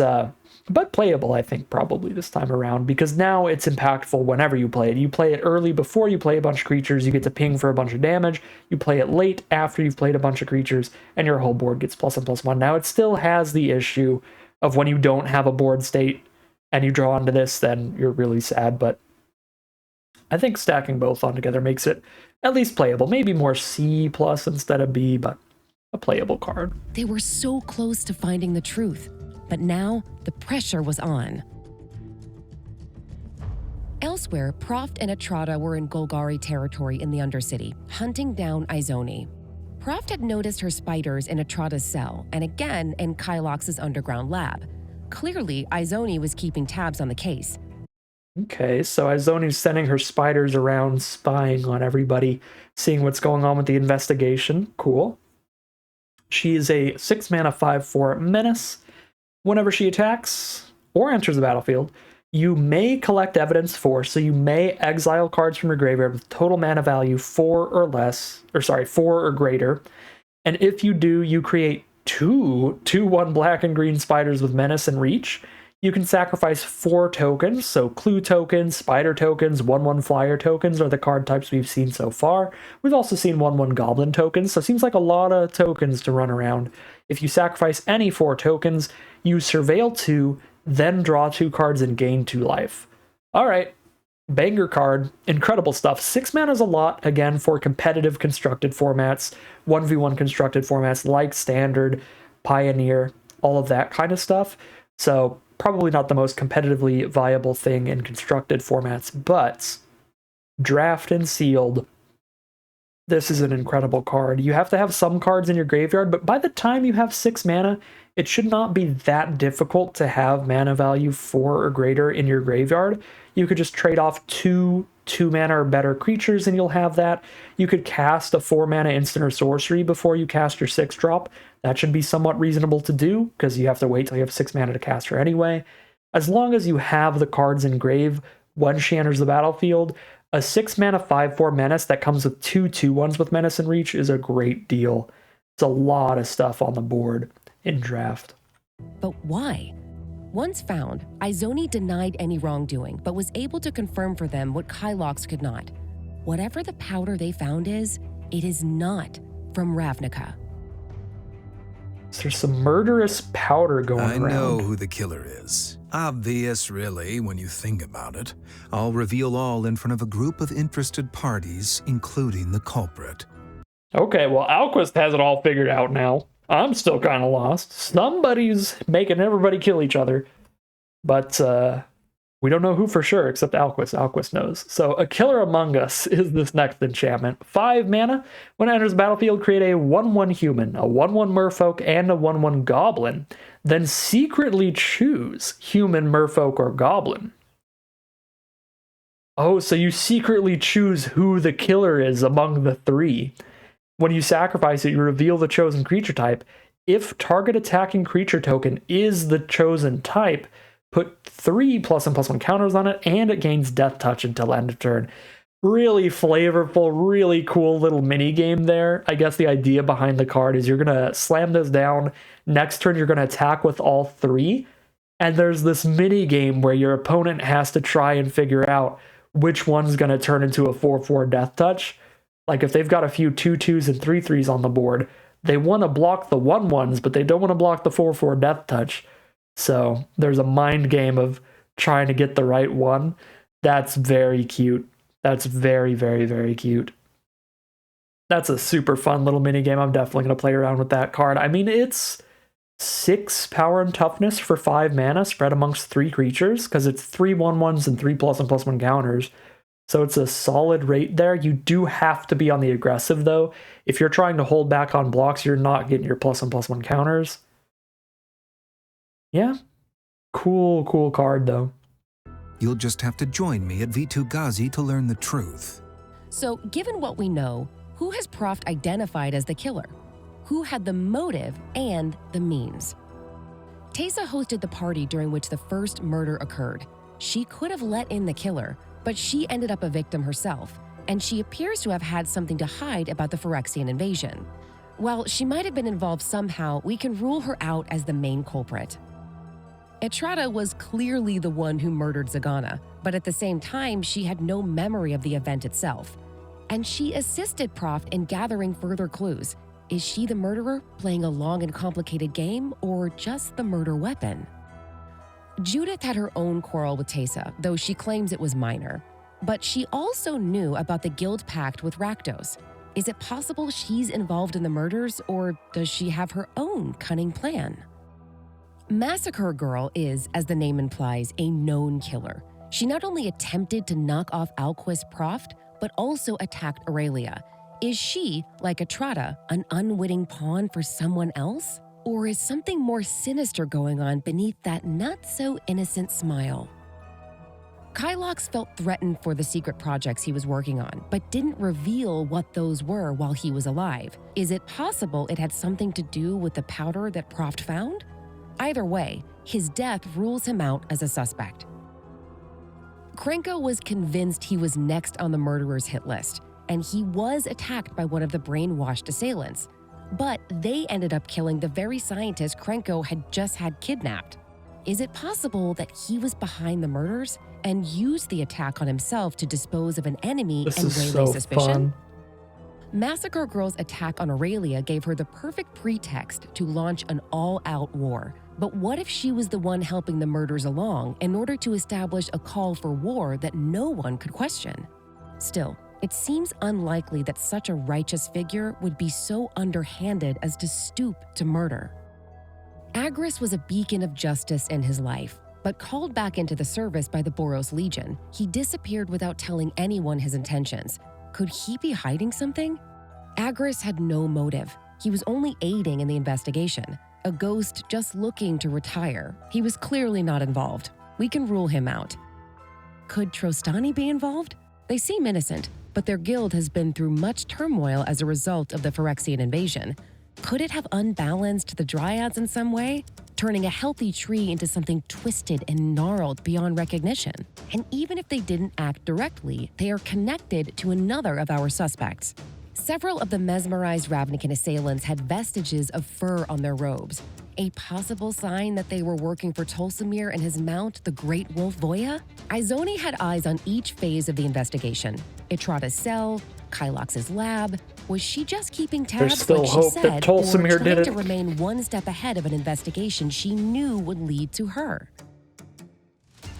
playable, I think, probably this time around, because now it's impactful whenever you play it. You play it early before you play a bunch of creatures, you get to ping for a bunch of damage. You play it late after you've played a bunch of creatures, and your whole board gets +1/+1. Now, it still has the issue of when you don't have a board state and you draw onto this, then you're really sad, but I think stacking both on together makes it at least playable. Maybe more C+ instead of B, but a playable card. They were so close to finding the truth, but now the pressure was on. Elsewhere, Proft and Atrada were in Golgari territory in the Undercity, hunting down Ione. Proft had noticed her spiders in Atrada's cell, and again in Kylox's underground lab. Clearly, Ione was keeping tabs on the case. Okay, so Izone's sending her spiders around, spying on everybody, seeing what's going on with the investigation. Cool. She is a 6 mana 5/4 menace. Whenever she attacks or enters the battlefield, you may collect evidence for, so you may exile cards from your graveyard with total mana value 4 or greater. And if you do, you create 2/1 black and green spiders with menace and reach. You can sacrifice 4 tokens, so clue tokens, spider tokens, 1/1 flyer tokens are the card types we've seen so far. We've also seen 1/1 goblin tokens, so it seems like a lot of tokens to run around. If you sacrifice any 4 tokens, you surveil 2, then draw 2 cards and gain 2 life. Alright, banger card, incredible stuff. 6 mana is a lot, again, for competitive constructed formats, 1v1 constructed formats like Standard, Pioneer, all of that kind of stuff. So probably not the most competitively viable thing in constructed formats, but Draft and Sealed. This is an incredible card. You have to have some cards in your graveyard, but by the time you have 6 mana, it should not be that difficult to have mana value 4 or greater in your graveyard. You could just trade off 2 mana or better creatures and you'll have that. You could cast a 4 mana instant or sorcery before you cast your 6 drop. That should be somewhat reasonable to do because you have to wait till you have 6 mana to cast her anyway. As long as you have the cards in grave when she enters the battlefield, a 6 mana 5/4 menace that comes with 2 2/1s with menace and reach is a great deal. It's a lot of stuff on the board in draft. But why? Once found, Ione denied any wrongdoing, but was able to confirm for them what Kylox could not. Whatever the powder they found is, it is not from Ravnica. There's some murderous powder going around. I know who the killer is. Obvious, really, when you think about it. I'll reveal all in front of a group of interested parties, including the culprit. Okay, well, Alquist has it all figured out now. I'm still kind of lost. Somebody's making everybody kill each other. But we don't know who for sure, except Alquist. Alquist knows. So, A Killer Among Us is this next enchantment. 5 mana. When it enters the battlefield, create a 1/1 human, a 1/1 merfolk, and a 1/1 goblin. Then secretly choose human, merfolk, or goblin. Oh, so you secretly choose who the killer is among the 3. When you sacrifice it, you reveal the chosen creature type. If target attacking creature token is the chosen type, put 3 +1/+1 counters on it, and it gains Death Touch until end of turn. Really flavorful, really cool little mini game there. I guess the idea behind the card is you're going to slam this down. Next turn, you're going to attack with all 3. And there's this mini game where your opponent has to try and figure out which one's going to turn into a 4/4 Death Touch. Like if they've got a few 2/2s and 3/3s on the board, they want to block the 1/1s, but they don't want to block the 4/4 Death Touch. So there's a mind game of trying to get the right one. That's very cute. That's very, very, very cute. That's a super fun little mini game. I'm definitely going to play around with that card. I mean, it's 6 power and toughness for 5 mana spread amongst 3 creatures because it's 3 1/1s and 3 +1/+1 counters. So it's a solid rate there. You do have to be on the aggressive though. If you're trying to hold back on blocks, you're not getting your +1/+1 counters. Yeah. Cool card though. You'll just have to join me at Vitu-Ghazi to learn the truth. So, given what we know, who has Proft identified as the killer? Who had the motive and the means? Tesa hosted the party during which the first murder occurred. She could have let in the killer, but she ended up a victim herself, and she appears to have had something to hide about the Phyrexian invasion. While she might have been involved somehow, we can rule her out as the main culprit. Atrada was clearly the one who murdered Zigana, but at the same time, she had no memory of the event itself. And she assisted Proft in gathering further clues. Is she the murderer, playing a long and complicated game, or just the murder weapon? Judith had her own quarrel with Tesa, though she claims it was minor. But she also knew about the guild pact with Rakdos. Is it possible she's involved in the murders, or does she have her own cunning plan? Massacre Girl is, as the name implies, a known killer. She not only attempted to knock off Alquist Proft, but also attacked Aurelia. Is she, like Atrada, an unwitting pawn for someone else? Or is something more sinister going on beneath that not-so-innocent smile? Kylox felt threatened for the secret projects he was working on, but didn't reveal what those were while he was alive. Is it possible it had something to do with the powder that Proft found? Either way, his death rules him out as a suspect. Krenko was convinced he was next on the murderer's hit list, and he was attacked by one of the brainwashed assailants. But they ended up killing the very scientist Krenko had just had kidnapped. Is it possible that he was behind the murders and used the attack on himself to dispose of an enemy and waylay suspicion? Fun. Massacre Girl's attack on Aurelia gave her the perfect pretext to launch an all-out war. But what if she was the one helping the murders along in order to establish a call for war that no one could question? Still, it seems unlikely that such a righteous figure would be so underhanded as to stoop to murder. Agris was a beacon of justice in his life, but called back into the service by the Boros Legion, he disappeared without telling anyone his intentions. Could he be hiding something? Agris had no motive. He was only aiding in the investigation. A ghost just looking to retire. He was clearly not involved. We can rule him out. Could Trostani be involved? They seem innocent, but their guild has been through much turmoil as a result of the Phyrexian invasion. Could it have unbalanced the Dryads in some way, turning a healthy tree into something twisted and gnarled beyond recognition? And even if they didn't act directly, they are connected to another of our suspects. Several of the mesmerized Ravnican assailants had vestiges of fur on their robes, a possible sign that they were working for Tolsimir and his mount, the Great Wolf Voya? Ione had eyes on each phase of the investigation. Atrada's cell, Kylox's lab. Was she just keeping tabs There's still like she hope said, that Tolsimir or trying did to it? remain one step ahead of an investigation she knew would lead to her?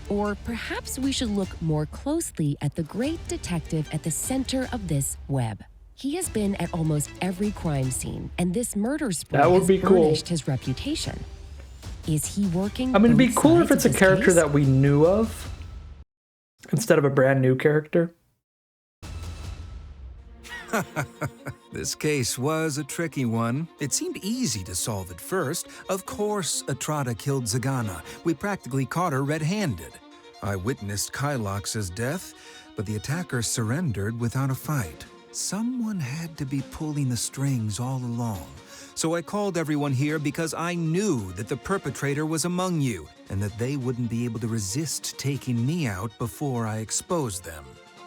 Or perhaps we should look more closely at the great detective at the center of this web. He has been at almost every crime scene, and this murder spree That would has be cool. burnished his reputation. Is he working? I mean, it'd be both cool if sides it's a of this character case? that we knew of instead of a brand new character. This case was a tricky one. It seemed easy to solve at first. Of course, Atrada killed Zigana. We practically caught her red-handed. I witnessed Kylox's death, but the attacker surrendered without a fight. Someone had to be pulling the strings all along. So I called everyone here because I knew that the perpetrator was among you, and that they wouldn't be able to resist taking me out before I exposed them.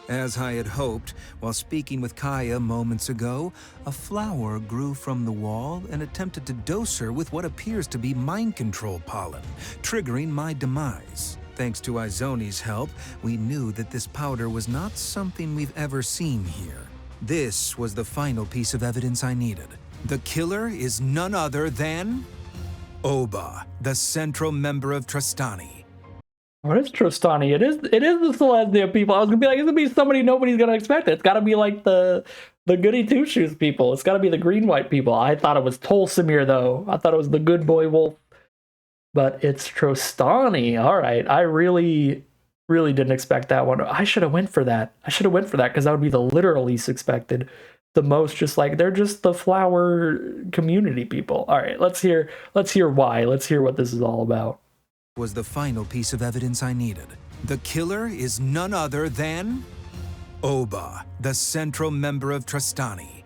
As I had hoped, while speaking with Kaaya moments ago, a flower grew from the wall and attempted to dose her with what appears to be mind control pollen, triggering my demise. Thanks to Izone's help, we knew that this powder was not something we've ever seen here. This was the final piece of evidence I needed. The killer is none other than Oba, the central member of Trostani. What is Trostani? It is the Celestia people. I was gonna be like, it's gonna be somebody nobody's gonna expect. It's gotta be like the goody two shoes people. It's gotta be the green white people. I thought it was Tolsimir though. I thought it was the good boy wolf. But it's Trostani. All right. I really didn't expect that one. I should have went for that. Because that would be the literal least expected. The most just like they're just the flower community people. All right, let's hear why. Let's hear what this is all about. Was the final piece of evidence I needed. The killer is none other than Oba, the central member of Trostani.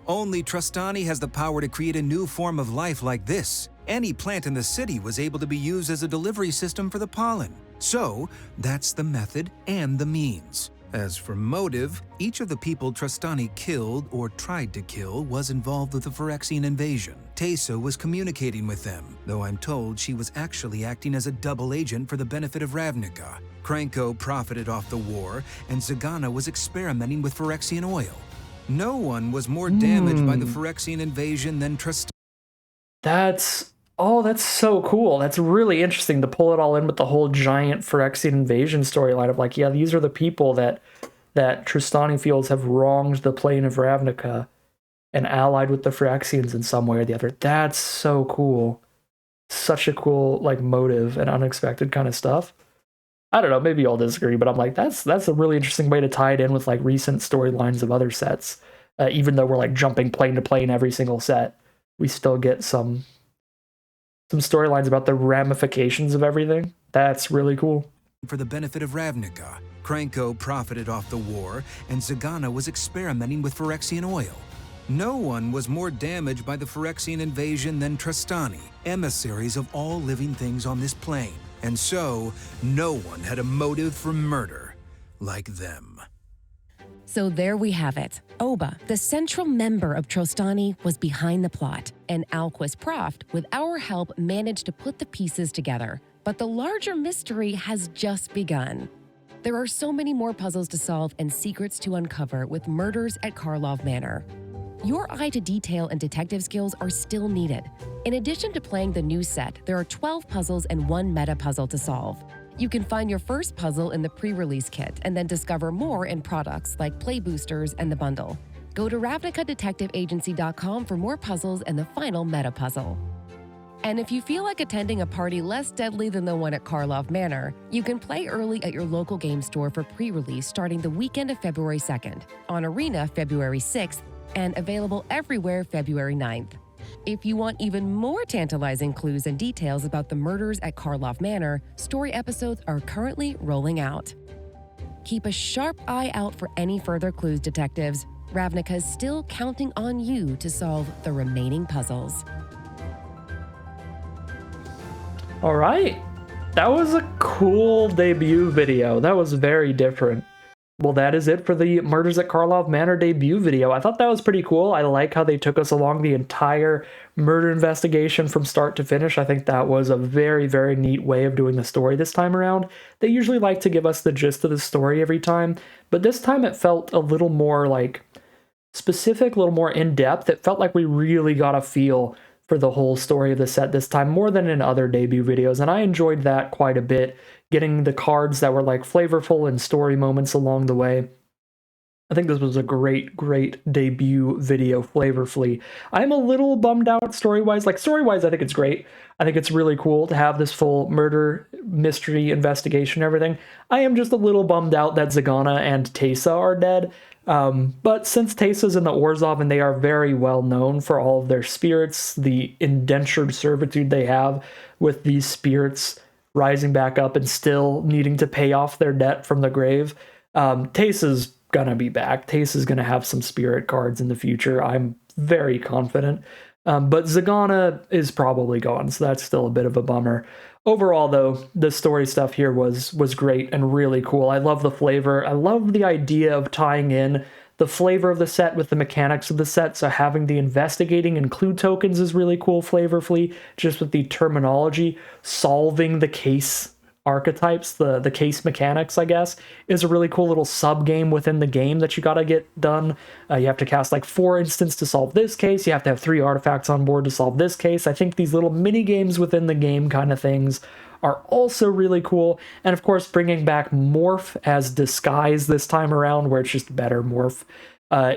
Only Trostani has the power to create a new form of life like this. Any plant in the city was able to be used as a delivery system for the pollen. So, that's the method and the means. As for motive, each of the people Trostani killed or tried to kill was involved with the Phyrexian invasion. Tesa was communicating with them, though I'm told she was actually acting as a double agent for the benefit of Ravnica. Krenko profited off the war, and Zigana was experimenting with Phyrexian oil. No one was more damaged by the Phyrexian invasion than Trostani. That's so cool. That's really interesting to pull it all in with the whole giant Phyrexian invasion storyline of like, yeah, these are the people that Trostani feels have wronged the plane of Ravnica and allied with the Phyrexians in some way or the other. That's so cool. Such a cool like motive and unexpected kind of stuff. I don't know, maybe you'll disagree, but I'm like, that's a really interesting way to tie it in with like recent storylines of other sets. Even though we're like jumping plane to plane every single set, we still get some storylines about the ramifications of everything. That's really cool. For the benefit of Ravnica, Krenko profited off the war, and Zigana was experimenting with Phyrexian oil. No one was more damaged by the Phyrexian invasion than Trostani, emissaries of all living things on this plane. And so, no one had a motive for murder like them. So there we have it. Oba, the central member of Trostani, was behind the plot, and Alquist Proft, with our help, managed to put the pieces together. But the larger mystery has just begun. There are so many more puzzles to solve and secrets to uncover with Murders at Karlov Manor. Your eye to detail and detective skills are still needed. In addition to playing the new set, there are 12 puzzles and 1 meta puzzle to solve. You can find your first puzzle in the pre-release kit and then discover more in products like Play Boosters and the bundle. Go to RavnicaDetectiveAgency.com for more puzzles and the final meta puzzle. And if you feel like attending a party less deadly than the one at Karlov Manor, you can play early at your local game store for pre-release starting the weekend of February 2nd, on Arena February 6th, and available everywhere February 9th. If you want even more tantalizing clues and details about the murders at Karlov Manor, story episodes are currently rolling out. Keep a sharp eye out for any further clues, detectives. Ravnica's still counting on you to solve the remaining puzzles. All right, that was a cool debut video. That was very different. Well, that is it for the Murders at Karlov Manor debut video. I thought that was pretty cool. I like how they took us along the entire murder investigation from start to finish. I think that was a very, very neat way of doing the story this time around. They usually like to give us the gist of the story every time, but this time it felt a little more like specific, a little more in-depth. It felt like we really got a feel for the whole story of the set this time, more than in other debut videos, and I enjoyed that quite a bit, getting the cards that were like flavorful and story moments along the way. I think this was a great, great debut video flavorfully. I'm a little bummed out story-wise. Like, story-wise, I think it's great. I think it's really cool to have this full murder mystery investigation and everything. I am just a little bummed out that Zigana and Tesa are dead. But since Tesa's in the Orzhov and they are very well known for all of their spirits, the indentured servitude they have with these spirits rising back up and still needing to pay off their debt from the grave, Tesa's gonna be back. Tesa's gonna have some spirit cards in the future. I'm very confident. But Zigana is probably gone, so that's still a bit of a bummer. Overall, though, the story stuff here was great and really cool. I love the flavor. I love the idea of tying in the flavor of the set with the mechanics of the set, so having the investigating and clue tokens is really cool flavorfully, just with the terminology. Solving the case archetypes, the case mechanics, I guess, is a really cool little sub-game within the game that you gotta get done. You have to cast like 4 instants to solve this case, you have to have 3 artifacts on board to solve this case. I think these little mini-games within the game kind of things are also really cool. And of course, bringing back Morph as disguise this time around, where it's just better Morph,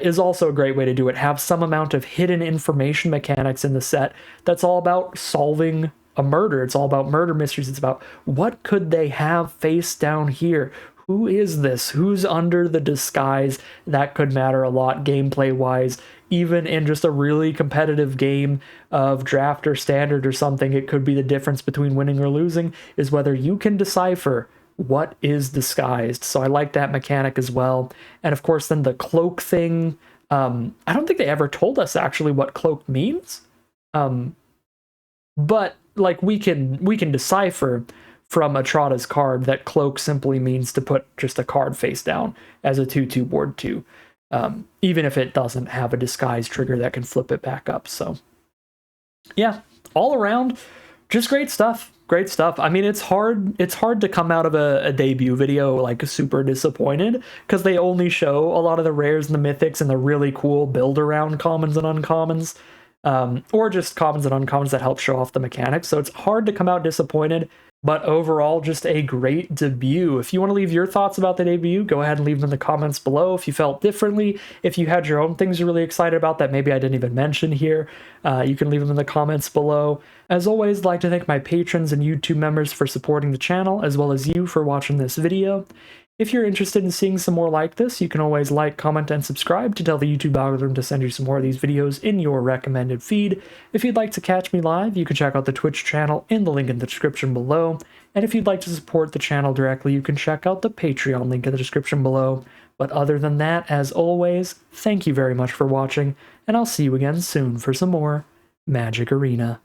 is also a great way to do it. Have some amount of hidden information mechanics in the set that's all about solving a murder. It's all about murder mysteries. It's about what could they have face down here? Who is this? Who's under the disguise? That could matter a lot gameplay wise. Even in just a really competitive game of draft or standard or something, it could be the difference between winning or losing is whether you can decipher what is disguised. So I like that mechanic as well. And of course, then the cloak thing. I don't think they ever told us actually what cloak means. But like we can decipher from Atrada's card that cloak simply means to put just a card face down as a 2/2 board 2, even if it doesn't have a disguise trigger that can flip it back up. So yeah, all around, just great stuff. Great stuff. I mean, it's hard to come out of a debut video like super disappointed, because they only show a lot of the rares and the mythics and the really cool build around commons and uncommons. Or just commons and uncommons that help show off the mechanics. So it's hard to come out disappointed, but overall, just a great debut. If you want to leave your thoughts about the debut, go ahead and leave them in the comments below. If you felt differently, if you had your own things you're really excited about that maybe I didn't even mention here, you can leave them in the comments below. As always, I'd like to thank my patrons and YouTube members for supporting the channel, as well as you for watching this video. If you're interested in seeing some more like this, you can always like, comment, and subscribe to tell the YouTube algorithm to send you some more of these videos in your recommended feed. If you'd like to catch me live, you can check out the Twitch channel in the link in the description below. And if you'd like to support the channel directly, you can check out the Patreon link in the description below. But other than that, as always, thank you very much for watching, and I'll see you again soon for some more Magic Arena.